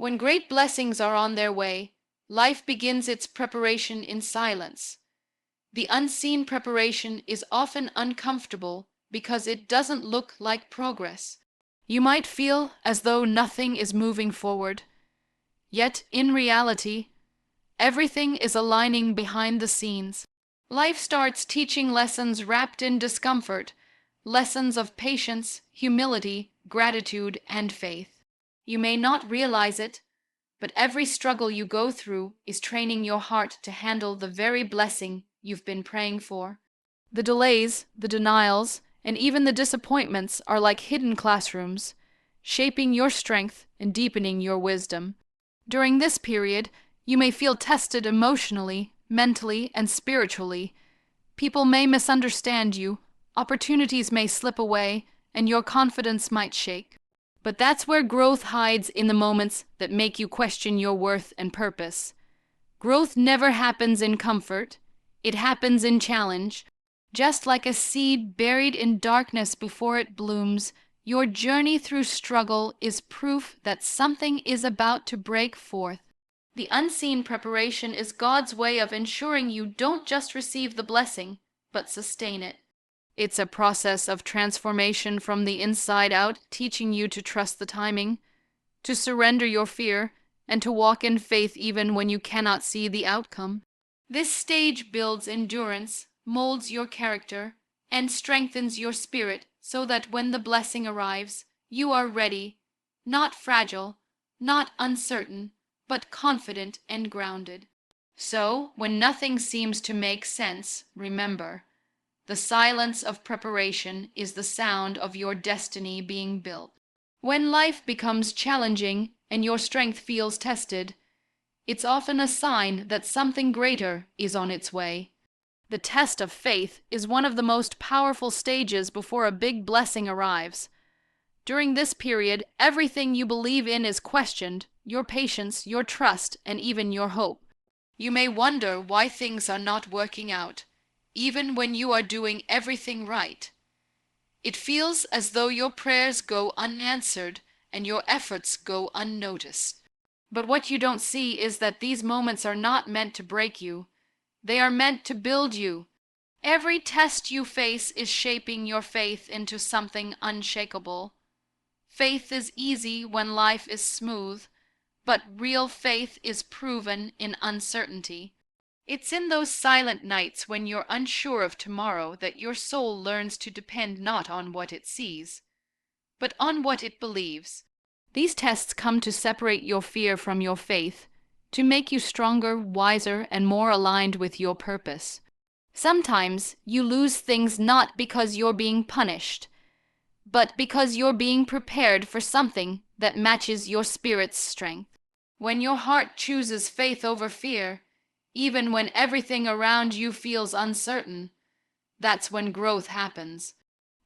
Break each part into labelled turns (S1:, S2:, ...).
S1: When great blessings are on their way, life begins its preparation in silence. The unseen preparation is often uncomfortable because it doesn't look like progress. You might feel as though nothing is moving forward, yet in reality, everything is aligning behind the scenes. Life starts teaching lessons wrapped in discomfort, lessons of patience, humility, gratitude, and faith. You may not realize it, but every struggle you go through is training your heart to handle the very blessing you've been praying for. The delays, the denials, and even the disappointments are like hidden classrooms, shaping your strength and deepening your wisdom. During this period, you may feel tested emotionally, mentally, and spiritually. People may misunderstand you, opportunities may slip away, and your confidence might shake. But that's where growth hides, in the moments that make you question your worth and purpose. Growth never happens in comfort, it happens in challenge. Just like a seed buried in darkness before it blooms, your journey through struggle is proof that something is about to break forth. The unseen preparation is God's way of ensuring you don't just receive the blessing, but sustain it. It's a process of transformation from the inside out, teaching you to trust the timing, to surrender your fear, and to walk in faith even when you cannot see the outcome. This stage builds endurance, molds your character, and strengthens your spirit so that when the blessing arrives, you are ready, not fragile, not uncertain, but confident and grounded. So, when nothing seems to make sense, remember, the silence of preparation is the sound of your destiny being built. When life becomes challenging and your strength feels tested, it's often a sign that something greater is on its way. The test of faith is one of the most powerful stages before a big blessing arrives. During this period, everything you believe in is questioned, your patience, your trust, and even your hope. You may wonder why things are not working out, even when you are doing everything right. It feels as though your prayers go unanswered and your efforts go unnoticed. But what you don't see is that these moments are not meant to break you. They are meant to build you. Every test you face is shaping your faith into something unshakable. Faith is easy when life is smooth, but real faith is proven in uncertainty. It's in those silent nights when you're unsure of tomorrow that your soul learns to depend not on what it sees, but on what it believes. These tests come to separate your fear from your faith, to make you stronger, wiser, and more aligned with your purpose. Sometimes you lose things not because you're being punished, but because you're being prepared for something that matches your spirit's strength. When your heart chooses faith over fear, even when everything around you feels uncertain, that's when growth happens.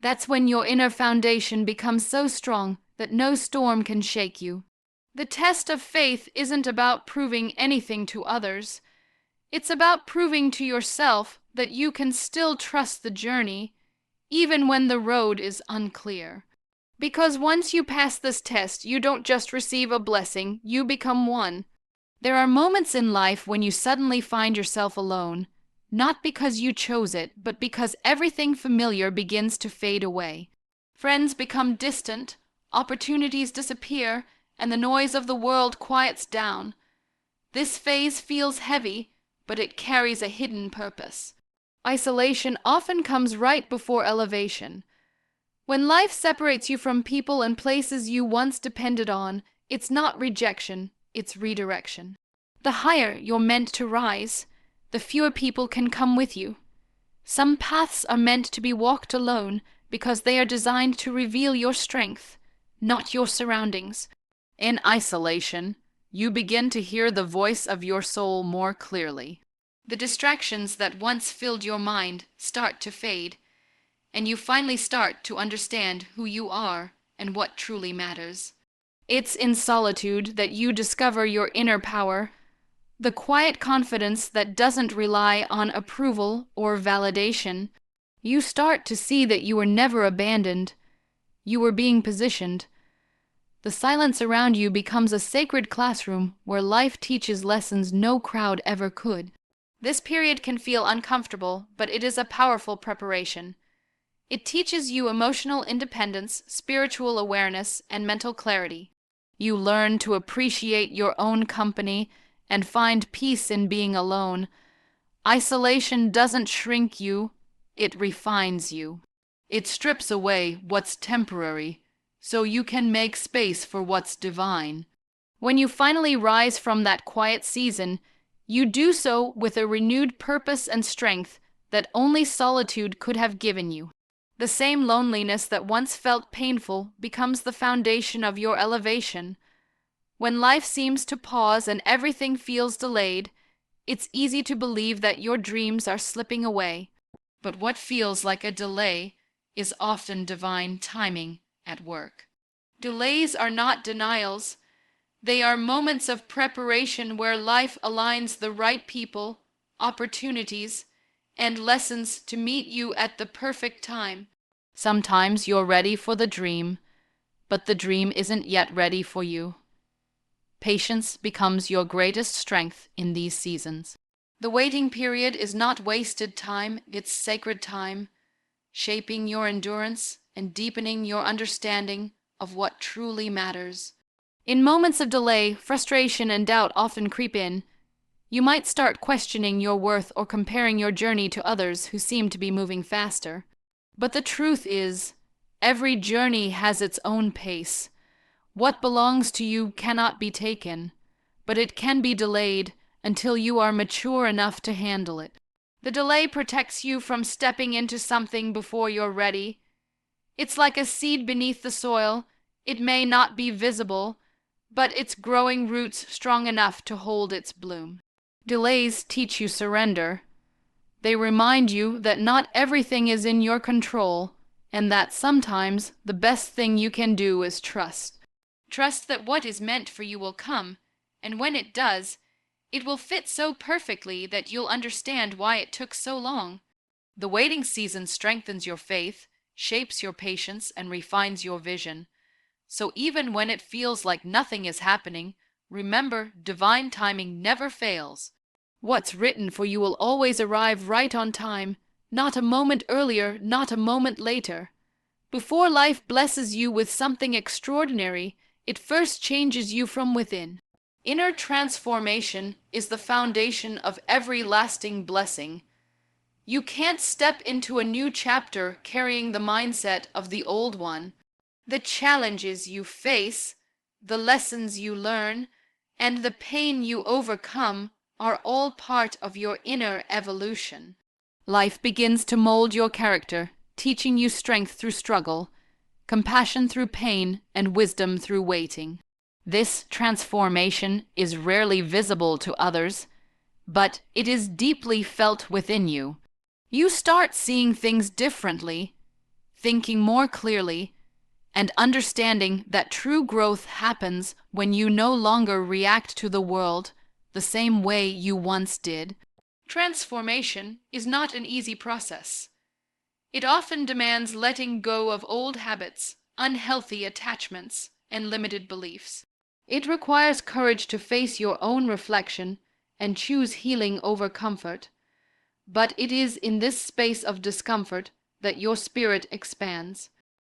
S1: That's when your inner foundation becomes so strong that no storm can shake you. The test of faith isn't about proving anything to others. It's about proving to yourself that you can still trust the journey, even when the road is unclear. Because once you pass this test, you don't just receive a blessing, you become one. There are moments in life when you suddenly find yourself alone, not because you chose it, but because everything familiar begins to fade away. Friends become distant, opportunities disappear, and the noise of the world quiets down. This phase feels heavy, but it carries a hidden purpose. Isolation often comes right before elevation. When life separates you from people and places you once depended on, it's not rejection, it's redirection. The higher you're meant to rise, the fewer people can come with you. Some paths are meant to be walked alone because they are designed to reveal your strength, not your surroundings. In isolation, you begin to hear the voice of your soul more clearly. The distractions that once filled your mind start to fade, and you finally start to understand who you are and what truly matters. It's in solitude that you discover your inner power, the quiet confidence that doesn't rely on approval or validation. You start to see that you were never abandoned. You were being positioned. The silence around you becomes a sacred classroom where life teaches lessons no crowd ever could. This period can feel uncomfortable, but it is a powerful preparation. It teaches you emotional independence, spiritual awareness, and mental clarity. You learn to appreciate your own company and find peace in being alone. Isolation doesn't shrink you, it refines you. It strips away what's temporary, so you can make space for what's divine. When you finally rise from that quiet season, you do so with a renewed purpose and strength that only solitude could have given you. The same loneliness that once felt painful becomes the foundation of your elevation. When life seems to pause and everything feels delayed, it's easy to believe that your dreams are slipping away. But what feels like a delay is often divine timing at work. Delays are not denials. They are moments of preparation where life aligns the right people, opportunities, and lessons to meet you at the perfect time. Sometimes you're ready for the dream, but the dream isn't yet ready for you. Patience becomes your greatest strength in these seasons. The waiting period is not wasted time, it's sacred time, shaping your endurance and deepening your understanding of what truly matters. In moments of delay, frustration and doubt often creep in. You might start questioning your worth or comparing your journey to others who seem to be moving faster. But the truth is, every journey has its own pace. What belongs to you cannot be taken, but it can be delayed until you are mature enough to handle it. The delay protects you from stepping into something before you're ready. It's like a seed beneath the soil. It may not be visible, but it's growing roots strong enough to hold its bloom. Delays teach you surrender. They remind you that not everything is in your control, and that sometimes the best thing you can do is trust. Trust that what is meant for you will come, and when it does, it will fit so perfectly that you'll understand why it took so long. The waiting season strengthens your faith, shapes your patience, and refines your vision. So even when it feels like nothing is happening, remember, divine timing never fails. What's written for you will always arrive right on time, not a moment earlier, not a moment later. Before life blesses you with something extraordinary, it first changes you from within. Inner transformation is the foundation of every lasting blessing. You can't step into a new chapter carrying the mindset of the old one. The challenges you face, the lessons you learn, and the pain you overcome are all part of your inner evolution. Life begins to mold your character, teaching you strength through struggle, compassion through pain, and wisdom through waiting. This transformation is rarely visible to others, but it is deeply felt within you. You start seeing things differently, thinking more clearly, and understanding that true growth happens when you no longer react to the world the same way you once did. Transformation is not an easy process. It often demands letting go of old habits, unhealthy attachments, and limited beliefs. It requires courage to face your own reflection and choose healing over comfort. But it is in this space of discomfort that your spirit expands.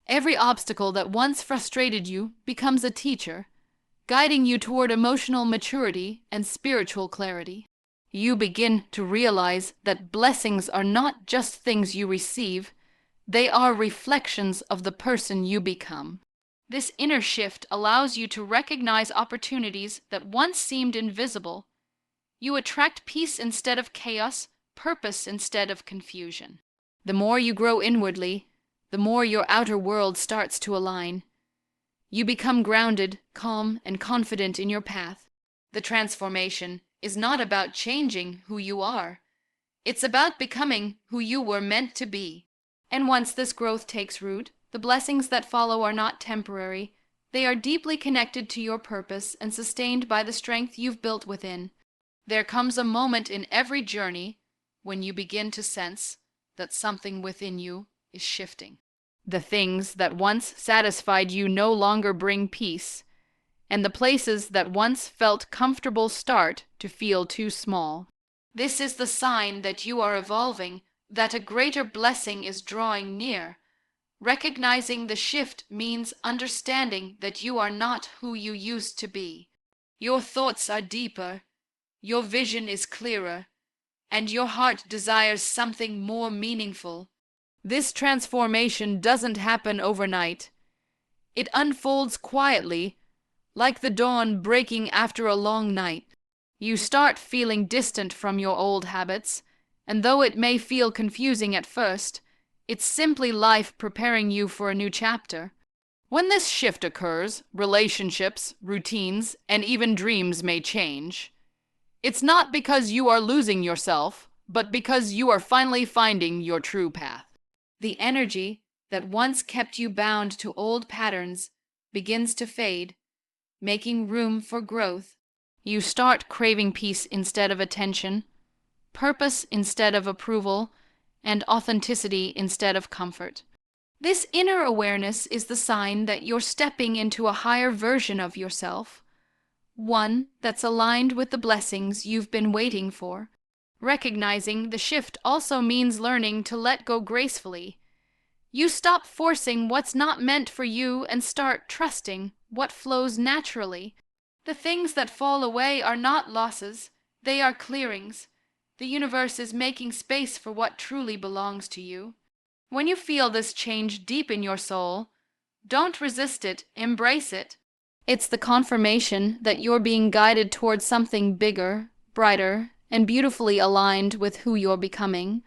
S1: Every obstacle that once frustrated you becomes a teacher, guiding you toward emotional maturity and spiritual clarity. You begin to realize that blessings are not just things you receive, they are reflections of the person you become. This inner shift allows you to recognize opportunities that once seemed invisible. You attract peace instead of chaos, purpose instead of confusion. The more you grow inwardly, the more your outer world starts to align. You become grounded, calm, and confident in your path. The transformation is not about changing who you are. It's about becoming who you were meant to be. And once this growth takes root, the blessings that follow are not temporary. They are deeply connected to your purpose and sustained by the strength you've built within. There comes a moment in every journey when you begin to sense that something within you is shifting. The things that once satisfied you no longer bring peace, and the places that once felt comfortable start to feel too small. This is the sign that you are evolving, that a greater blessing is drawing near. Recognizing the shift means understanding that you are not who you used to be. Your thoughts are deeper, your vision is clearer, and your heart desires something more meaningful. This transformation doesn't happen overnight. It unfolds quietly, like the dawn breaking after a long night. You start feeling distant from your old habits, and though it may feel confusing at first, it's simply life preparing you for a new chapter. When this shift occurs, relationships, routines, and even dreams may change. It's not because you are losing yourself, but because you are finally finding your true path. The energy that once kept you bound to old patterns begins to fade, making room for growth. You start craving peace instead of attention, purpose instead of approval, and authenticity instead of comfort. This inner awareness is the sign that you're stepping into a higher version of yourself, one that's aligned with the blessings you've been waiting for. Recognizing the shift also means learning to let go gracefully. You stop forcing what's not meant for you and start trusting what flows naturally. The things that fall away are not losses, they are clearings. The universe is making space for what truly belongs to you. When you feel this change deep in your soul, don't resist it, embrace it. It's the confirmation that you're being guided towards something bigger, brighter, and beautifully aligned with who you're becoming.